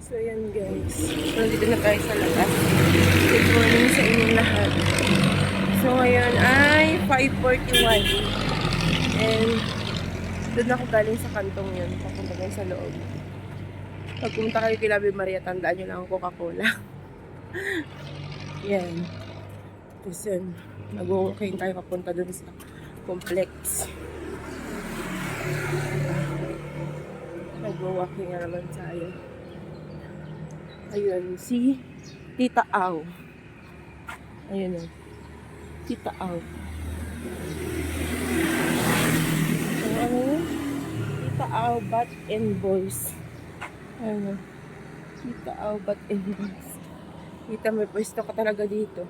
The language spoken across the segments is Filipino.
So yan guys, so dito na tayo sa labas. Good morning sa inyong lahat. So ngayon ay 5:41 and doon ako galing sa kantong yun, papunta tayo sa loob. Pag pumunta kayo kay Labi Maria, tandaan nyo lang ang Coca-Cola. Yan. Tapos yun, nag-walking tayo papunta doon sa complex. Nag-walking na naman tayo. Ayun, si Tita Au. Ayun o. Tita Au. So, ano yun? Tita Au, Bat and Boys. Ayun o. Tita Au, Bat and Boys. Tita, may pwesto ka talaga dito.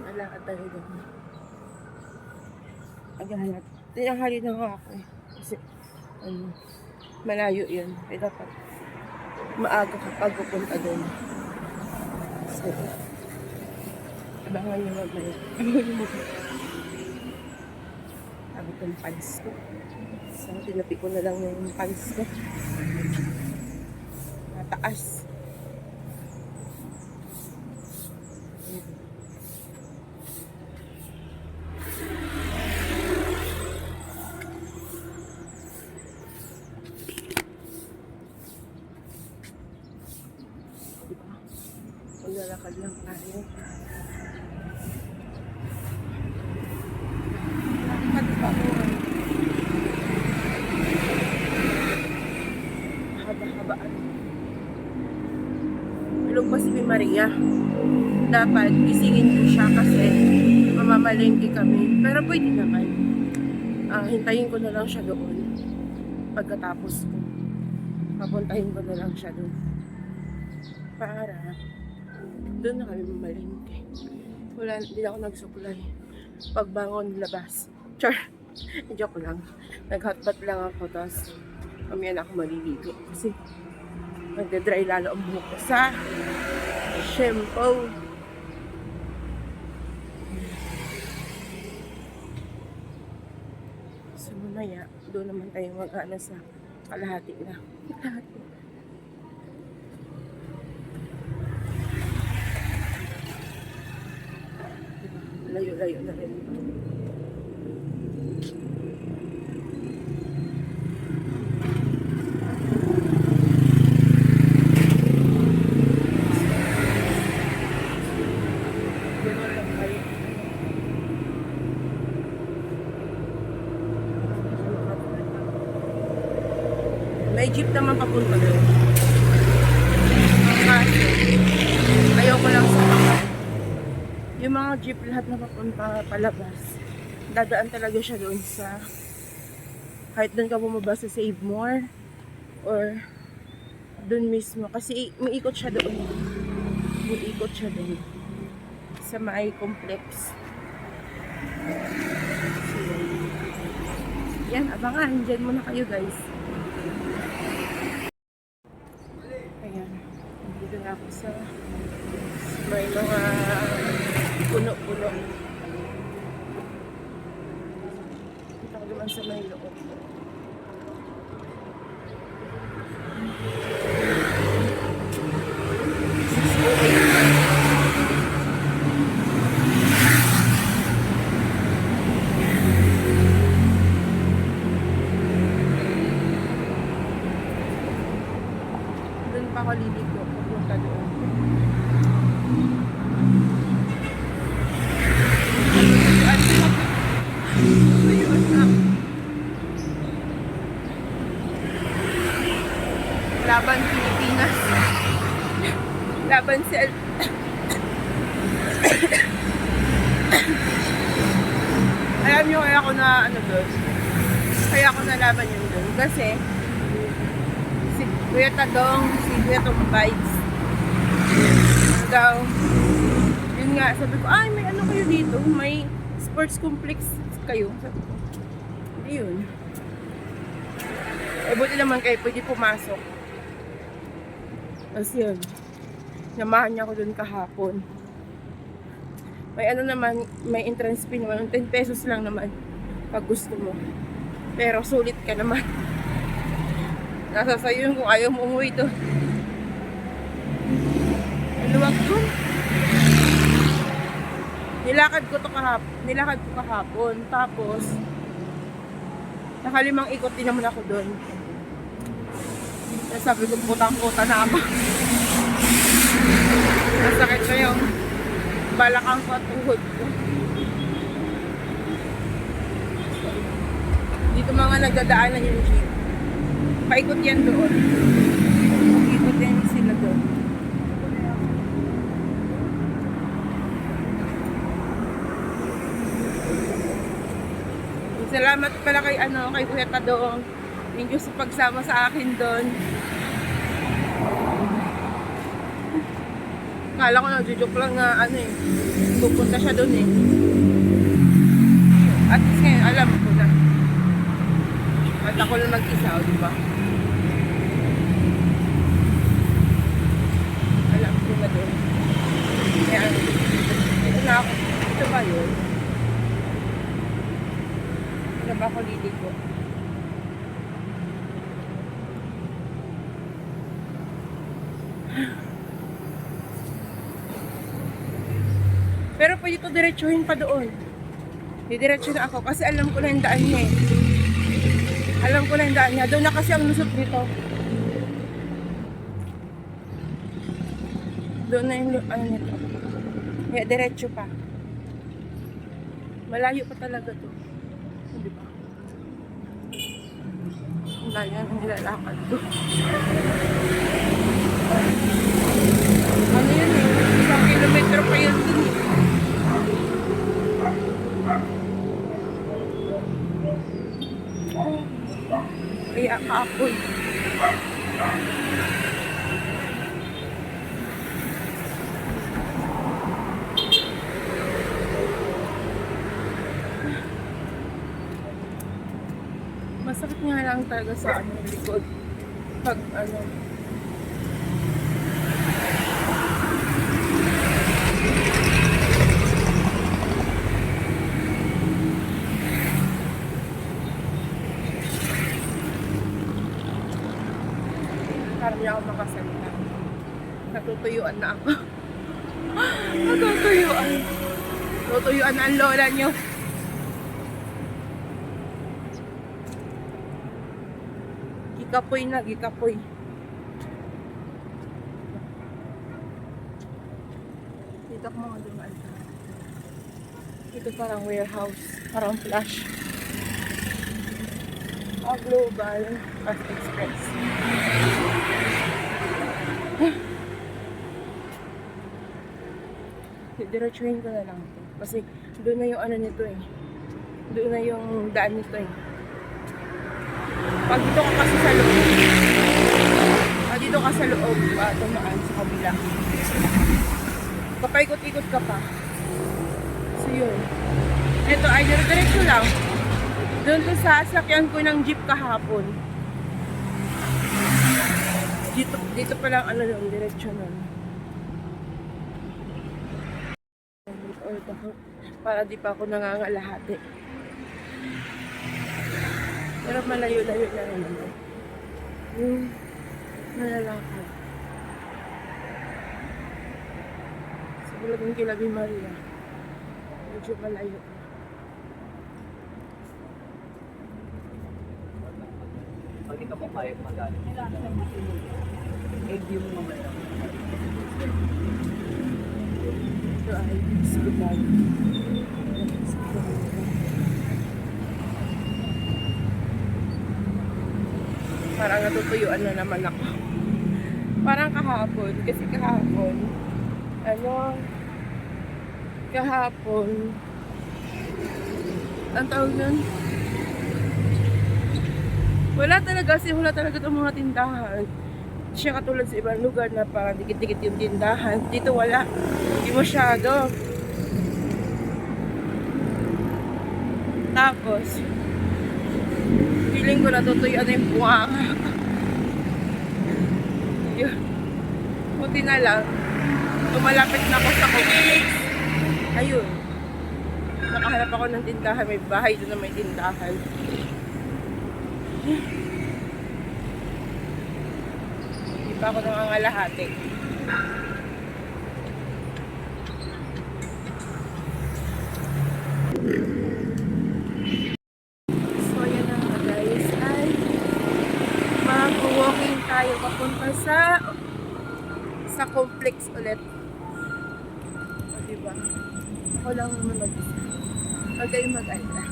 Nalakad tayo doon. Aghanap. Tinanghali na nga ako eh. Kasi, malayo yun. Kaya dapat maaga kapag pupunta doon. So, abangan nyo mamaya. Abangan nyo mamaya. Sabi itong pants ko. So, tinapi ko na lang yung pants ko. Nataas. Maglalakad lang tayo. Lakad pa ako. Haba-habaan. Tulog pa si Maria. Dapat gisingin ko siya kasi mamamalengke kami. Pero pwede naman. Hintayin ko na lang siya doon. Pagkatapos ko, papuntahin ko na lang siya doon. Para doon na kami mamalengke. Wala, hindi ako nagsuklay. Pagbangon, labas. Char! Joke lang. Nag-hotpot lang ako, tapos mamaya na ako maliligo. Kasi nagda-dry lalo ang buhok ko sa shampoo. So mamaya, doon naman tayo mag-ano sa kalahati na. Kalahati. Layo-layo na rin. May jeep naman papunta doon. Kaso, ayaw ko lang sa mga yung mga jeep lahat na papunta palabas. Dadaan talaga siya doon sa kahit doon ka bumaba sa Save More or doon mismo. Kasi umiikot siya doon. Umiikot siya doon sa may complex. So, yan, abangan. Diyan muna kayo guys. Ayan. Dito na ako sa may mga puno-puno. Dito ako naman sa may loob. Doon pa ako liligo. Pupunta doon. Laban Pilipinas. Laban si Alam nyo kaya ako na ano doon? Kaya ako nalaban yun doon. Kasi si Kuya Tadong, si Kuya Tong Vibes daw. Yun nga, sabi ko, ay may ano kayo dito? May sports complex kayo. Sabi ko, hindi yun. Eh buti naman kayo pwede pumasok. Tapos yun, namahan niya ako dun kahapon. May ano naman, may entrance fee naman, 10 pesos lang naman. pag gusto mo. Pero sulit ka naman. Nasa sayo yun kung ayaw mo umuwi to. Luwag ko. Nilakad ko kahapon. Tapos, nakalimang ikot din naman ako doon. Kaya sabi ko, putang-puta na ako. Nasakit na yung balakang ko at tuhod ko. Dito mga nagdadaanan yung jeep. Paikot yan doon. Paikot yan sila doon. Salamat pala kay Kuya Tadong. Thank you sa pagsama sa akin doon. Kala ko nagjo-joke lang na pupunta siya doon eh. At least ngayon, alam ko na. At ako lang mag-isa, di ba? Alam ko na doon. Kaya, ito na ako. Ito ba yun? Ito ba ako liliko? Pero pwede ito diretsuhin pa doon. Didiretso na ako kasi alam ko na yung daan niya eh. Alam ko na yung daan niya. Doon na kasi ang lusot dito. Doon na yung nito. Kaya diretso pa. Malayo pa talaga to. Hindi ba? Malayo ang nilalakad to. Ano yun eh? 1 kilometro pa yun dun eh. Kaya kaapoy. Masakit nga lang talaga sa likod. Pag parang hindi ako makasalita. Natutuyuan na ako. Natutuyuan. Natutuyuan na ang lola nyo. Gikapoy na, gikapoy. Dito ako mga dumaan. Ito parang warehouse. Parang flash. Global Fast Express. Diretsuhin ko na lang ito. Kasi doon na yung nito eh. Doon na yung daan nito eh. Pag dito ka kasi sa loob. Dito ka sa loob. Tumaan sa kabila. Kapaikot-ikot ka pa. So yun. Ito ay diretso lang. Doon to sa sakyan ko ng jeep kahapon. Dito pa lang yung diretsyo nun. Para di pa ako nangangalahati. Pero malayo-layo na rin naman. Yung nalalakad. Sa Bulagang Kilabi Maria. Medyo malayo. Pag di ka pa kaya magalit. Hindi mo mamaya. Ito ay hospital. Parang natutuyuan na naman ako. Parang kahapon. Kasi kahapon, ang tawag nun? Wala talaga itong mga tindahan. Siya katulad sa ibang lugar na parang dikit-dikit yung tindahan. Dito wala. Hindi masyado. Tapos, feeling ko natutuyuan na yung buwanga. Yun. Buti na lang. Tumalapit na ako sa complex. Ayun. nakahanap ako ng tindahan, may bahay doon na may tindahan. Hindi pa ako nangangalahati. So yan na nga guys, ay mag-walking tayo papunta sa complex ulit. O diba? Ako lang naman mag-isa. Huwag kayong mag-alala.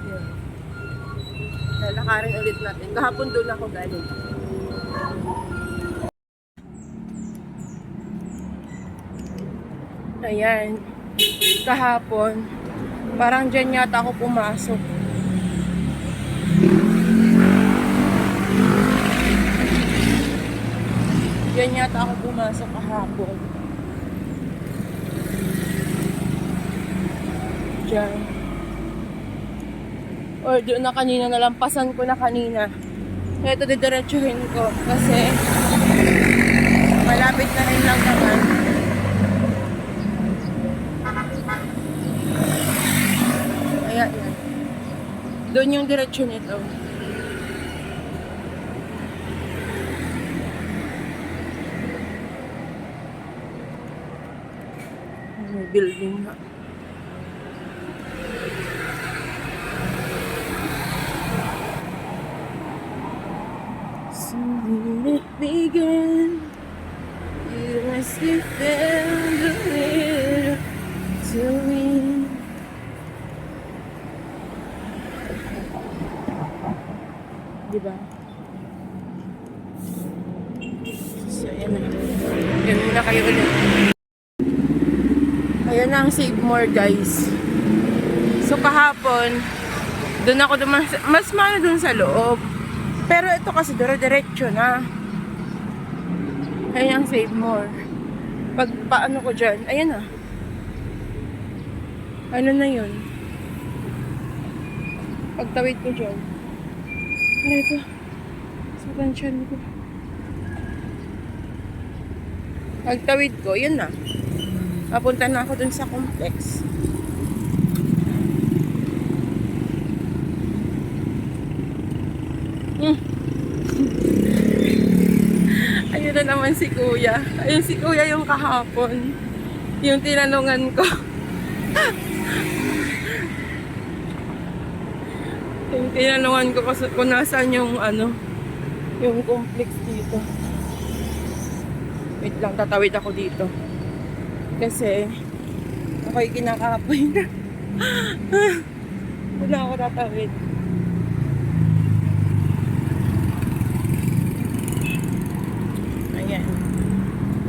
Yun. Lalakarin ulit natin. Kahapon doon ako galing. Ayan. Kahapon, parang dyan yata ako pumasok. Dyan yata ako pumasok kahapon. Dyan. Or doon na kanina, nalampasan ko na kanina. Ito, didiretsuhin ko. Kasi, malapit na rin lang naman. Ayan, yan. Doon yung diretsyon nito. May building na. So when it began, you must defend the will to win. Diba? So yan na. Ganun na kayo ulit. Ayan na ang Save More guys. So kahapon, doon ako mas mano doon sa loob. Pero ito kasi dire-diretso na. Ayan ang Save More. Pag paano ko dyan, ayan na. Ano na yun? Pagtawid ko dyan. Ano ito? Sa tansyan ko. Pagtawid ko, yun na. Papunta na ako dun sa complex. Ayun na naman si kuya. Ayun si kuya yung kahapon. Yung tinanungan ko. Yung tinanungan ko kung nasaan yung yung complex dito. Wait lang, tatawid ako dito. Kasi ako'y kinakapoy na. Wala ako tatawid. Ayan.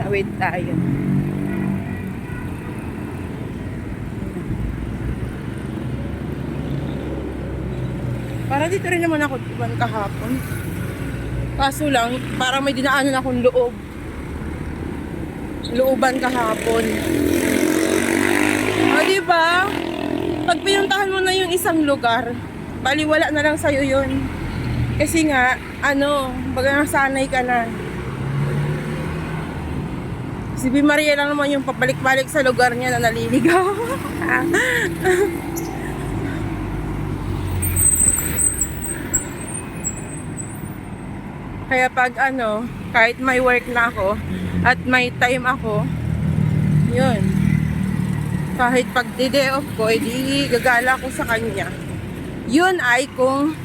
Tawid tayo. Para dito rin naman ako diban kahapon. Kaso lang, parang may dinaanan akong looban kahapon. O, diba? Pag pinuntahan mo na yung isang lugar, baliwala na lang sa'yo yun. Kasi nga, baga nasanay ka na. Si B. Maria lang naman yung pabalik-balik sa lugar niya na naliligaw. Kaya pag kahit may work na ako, at may time ako, yun. Kahit pag day off ko, edi gagala ko sa kanya. Yun ay kung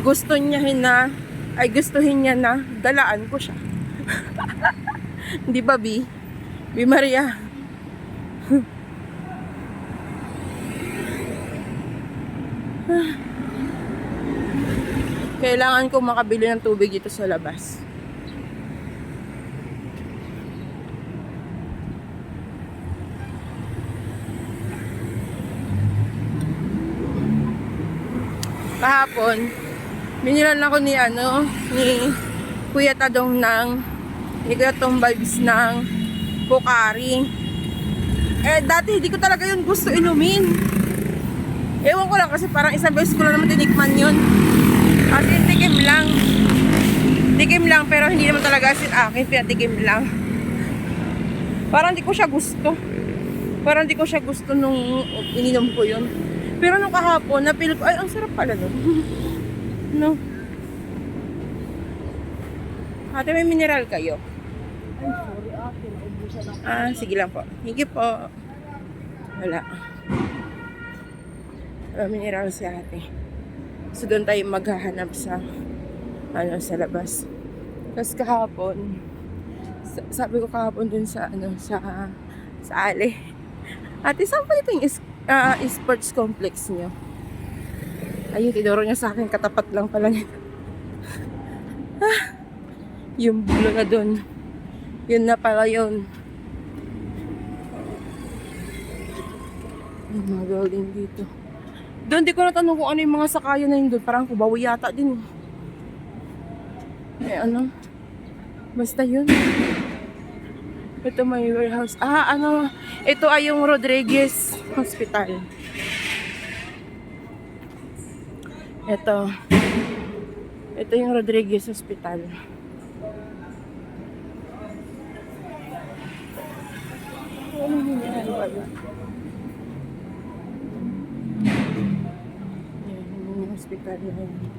gustuhin niya na dalaan ko siya. Di ba, B? B. Maria? Kailangan ko makabili ng tubig dito sa labas. Kahapon, binilan ako ni Kuya Tadong ni Kuya Tom Vibes ng Pocari. Dati hindi ko talaga yun gusto inumin. Ewan ko lang kasi parang isang beses ko lang naman tinikman yun. As in, tikim lang. Tikim lang, pero hindi naman talaga as in akin, pinatikim lang. Parang hindi ko siya gusto. Parang di ko siya gusto nung ininom ko yun. Pero nung kahapon, napil ko, ay, ang sarap pala nun. No? Ate, may mineral kayo? Ay, sorry ate, naubusan ako. Sige lang po. Thank you po. Wala. Mineral si ate. So, doon tayo maghahanap sa sa labas. Tapos kahapon, sabi ko kahapon dun sa sa Ali. Ate, saan pa ito yung sports complex niyo? Ayun, tinuro niya sa akin, katapat lang pala nito. Yung bulo na dun. Yun na pala yun. Yung mga building dito. Doon, di ko natanong kung ano yung mga sakayan na yun doon. Parang kubawi yata din. Basta yun. Ito may warehouse. Ito ay yung Rodriguez Hospital. Ito yung Rodriguez Hospital. Ano ba yun? Yan, yung hospital na yun.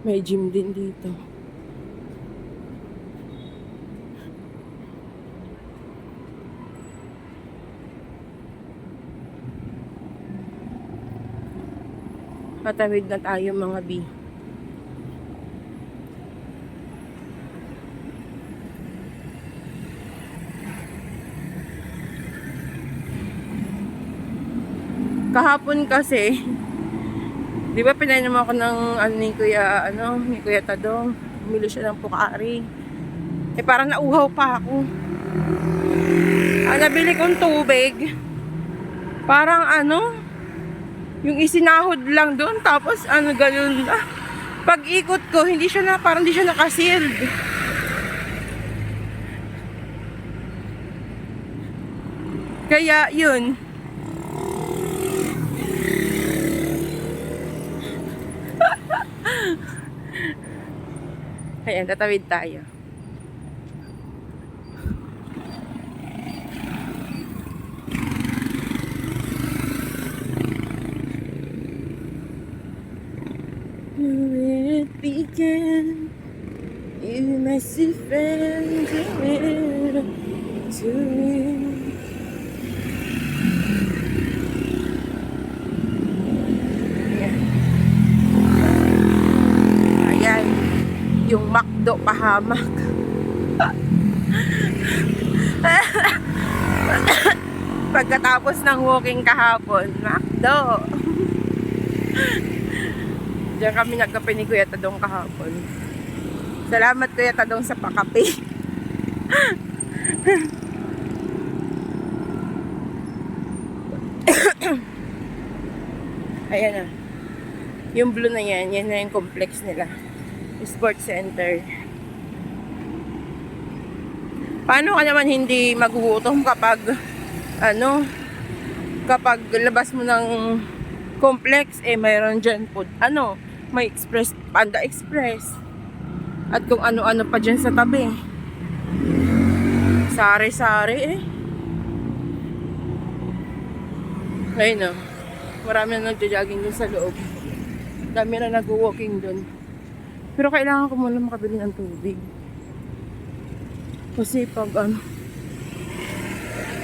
May gym din dito. Patawid na tayo mga B. Kahapon kasi, di ba pinainom ako ng ni Kuya Tadong. Bumili siya ng pukari. Parang nauhaw pa ako. Nabili kong tubig. Parang yung isinahod lang doon, tapos ganun na. Pag ikot ko, parang hindi siya nakasealed. Kaya yun. Ayan, tatawid tayo. Where it began, you messy friend, to me. Ayan, yung McDo pahamak. Pagkatapos ng walking kahapon, McDo. Diyan kami nagkape ni Kuya Tadong kahapon. Salamat Kuya Tadong sa pakape. Ayan na. Yung blue na yan na yung complex nila. Sports Center. Paano ka naman hindi magugutom kapag kapag labas mo ng complex, mayroon dyan food. May express, Panda Express. At kung ano-ano pa dyan sa tabi. Sari-sari Ayun marami na nagja-jogging dun sa loob. Dami na nag-walking dun. Pero kailangan ko muna makabili ng tubig. Kasi pag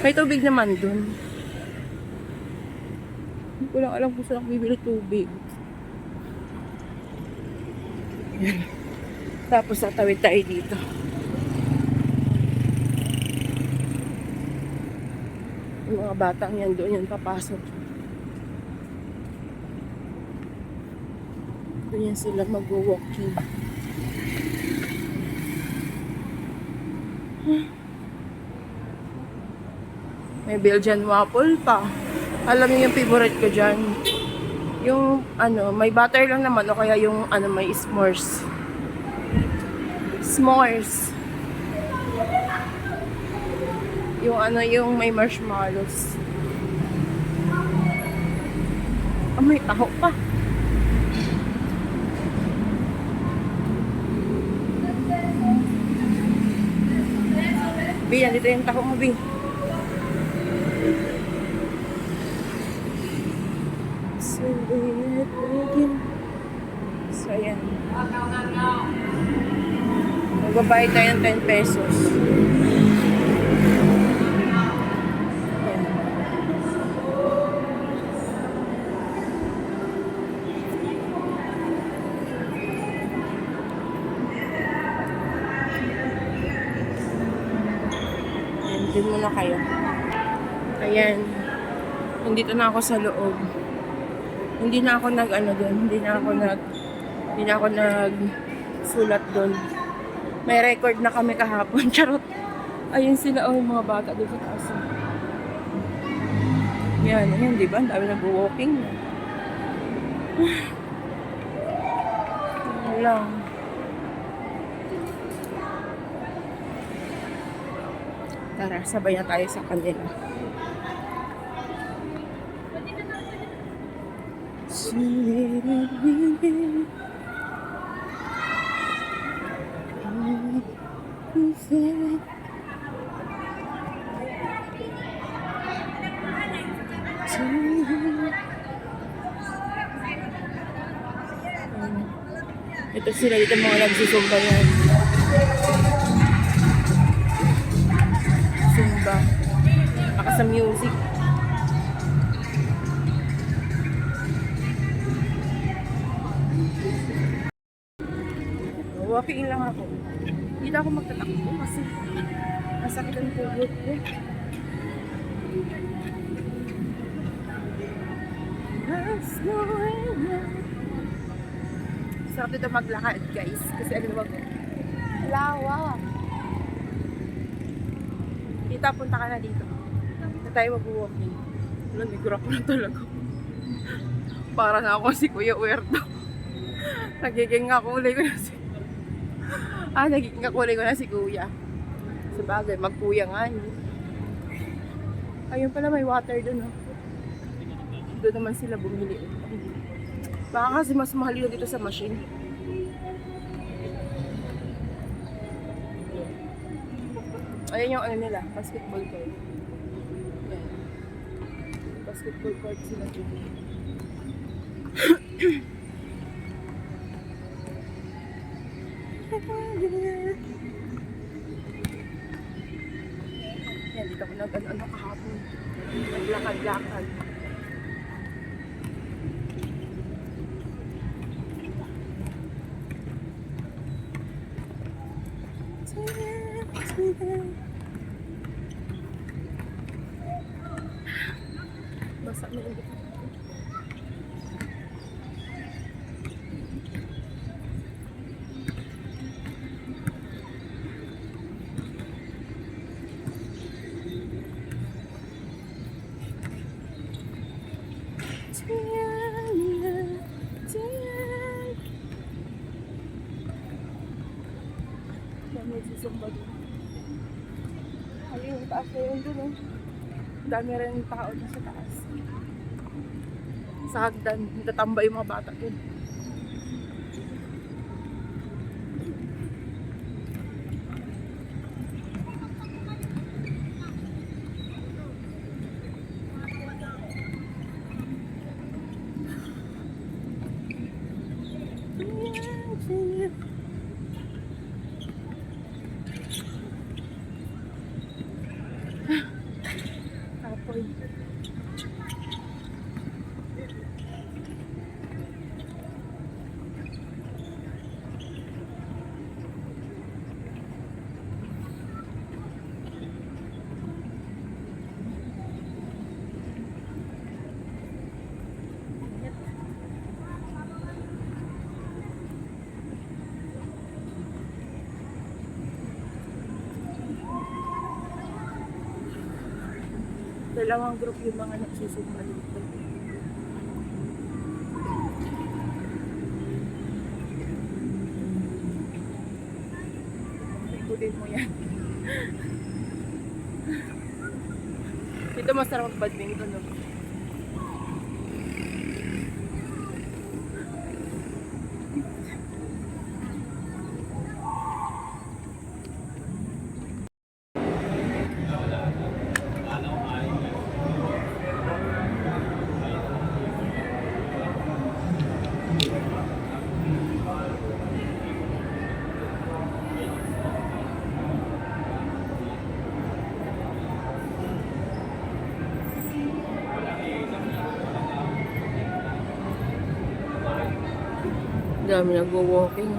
may tubig naman dun. Hindi ko lang alam kung saan ako bibili tubig. Yan. Tapos tatawid tayo dito. Yung mga batang yan doon yan papasok. Doon yan sila mag-walking. May Belgian waffle pa. Alam niyo yung favorite ko dyan. Yung may butter lang naman o kaya yung may s'mores. S'mores. Yung yung may marshmallows. May taho pa. Bi, nandito yung taho mo, Bi. So, so, ayan. Magbabayad tayo ng 10 pesos. Ayan. Ayan, dun muna kayo. Ayan. Nandito na ako sa loob. Hindi na ako hindi na ako nag sulat doon. May record na kami kahapon. Charot. Ayun sila, oh, yung mga bata doon sa taas. Yan, di ba? Ang dami nag-walking. Ano lang. Tara, sabay na tayo sa kanila. Ito sila dito mga nagsusumba yan. Zumba. Baka sa music. Walking lang ako. Hindi na ako magtatakbo kasi masakit ang tuhod ko. Sarap dito maglakad, guys. Kasi ano ba? Lawak. Tita, punta ka na dito. Na tayo mag-walking. Namigra ko na talaga. Para na ako si Kuya Uerto. Nagiging kakulay ko na si nagiging kakulay ko na si Kuya. Sabagay, magkuya nga yun. Ayun pala, may water dun, oh. Doon naman sila bumili. Baka kasi mas mahal yun dito sa machine. Ayan yung ano nila, basketball court. Ayan. Basketball court sila dito. Yan, dito ko nag-ano kahapon. Naglakad-lakad. Basa na ulit. Sumba doon. Ayun, yung taas na yun doon, oh. Dami rin yung tao na sa taas. Sa hagdan, natatamba yung mga bata doon. Tapoy. Dalawang group yung mga nagsusumba dito. Ikutin mo yan. Dito masarap mag-badminton, no? Dami nagwo-walking.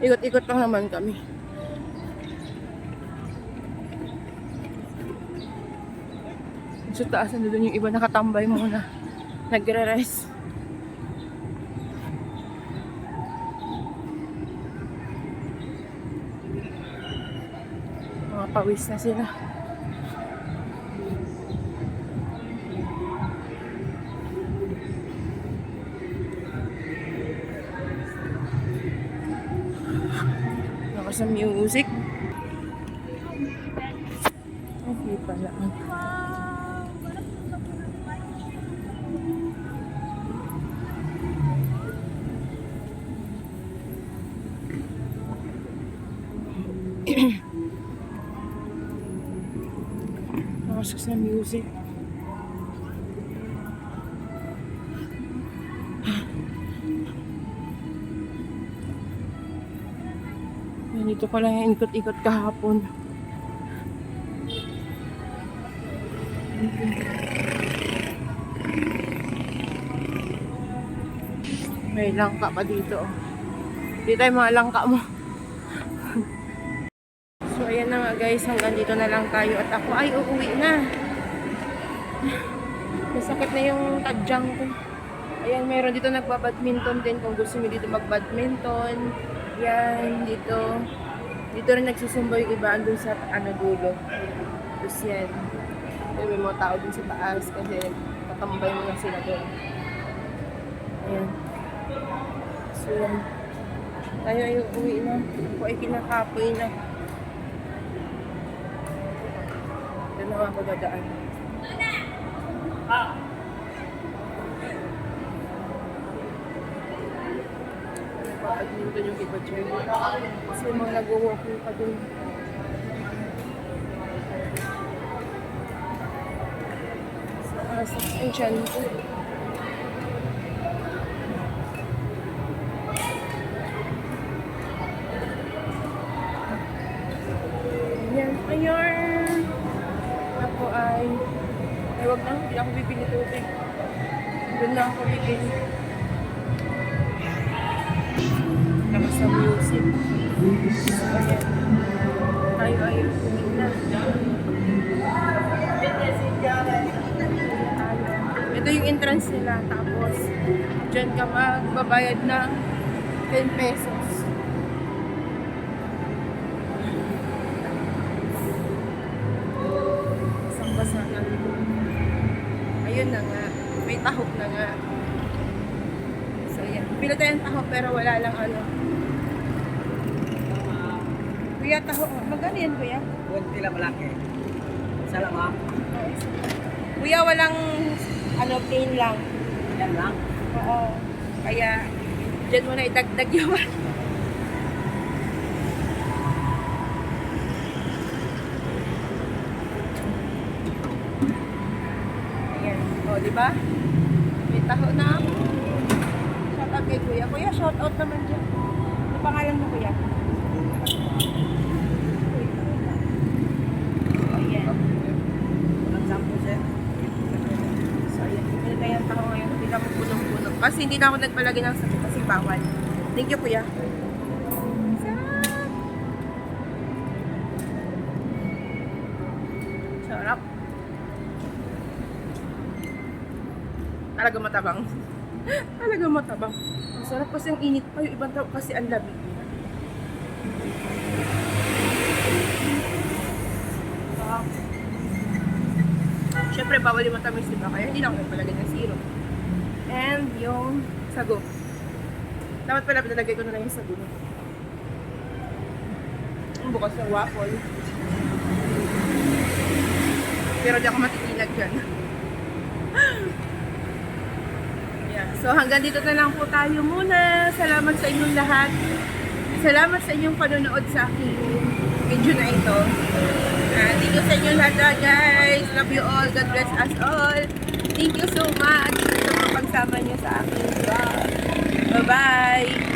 Ikot-ikot lang naman kami. Sa taas na doon yung iba nakatambay muna. Nagre-rest. Mga pawis na sila. Ako sa music. Okay pala. Ako sa music. Dito ko lang yung ikot-ikot kahapon. May langka pa dito. Dito tayo mga langka mo. So ayan na nga guys, hanggang dito na lang tayo at ako ay uuwi na. Masakit na yung tadyang ko. Ayan, meron dito nagbabadminton din kung gusto niyo dito magbadminton. Yan, dito. Dito rin nagsusumba yung iba andun sa dulo. Tapos yan. May mga tao dun sa taas kasi tatambay mo na sila doon. Ayan. So yan. Tayo ay uwi na. Ako ay kinakapoy na. Ito na nga pagadaan. Nagpapagminton yung iba dyan. Kasi mga nag-walking pa dun. Sa suspension ko. Ayan. Ayan. Ako ay wag na. Hindi ako bibili tubig. Doon na ako bibili. Tapos sa music. Ayan. Tayo ay uwi na. Ito yung entrance nila. Tapos, dyan ka magbabayad ng 10 pesos. Isang basa na. Ayun na nga. May tahok na nga. So, yan. Pila tayong tahok pero wala lang ano. Kuya, tahok. Magkano yan, kuya? Kunti lang malaki. Isa lang ha? Kuya, walang plain lang. Yan lang. Oo. Kaya, dyan mo na idagdag yung ayan. O, diba? May taho na ako. Shout out kay kuya. Kuya, shout out naman dyan. Ano pangalan mo, kuya? Ayan. Walang sampo sir. So, ayan. Hindi na yan taho ngayon. Hindi na ako punong-puno. Kasi hindi na ako nagpalagay ng sakit kasi bawal. Thank you, kuya. Sarap. Talaga matabang. Talaga matabang. Ang sarap kasi ang init pa. Yung ibang tao kasi ang labig. Siyempre, bawal yung matamis, diba? Kaya hindi na ako nagpalagay ng syrup. And yung sago. Dapat pala pinalagay ko na lang yung sago. Ang bukas ng waffle. Pero di ako matitinag dyan. Yeah. So hanggang dito na lang po tayo muna. Salamat sa inyong lahat. Salamat sa inyong panonood sa aking video na ito. Thank you sa inyong lahat, guys. Love you all. God bless us all. Thank you so much sa mga pagsama niyo sa aking vlog. Bye-bye!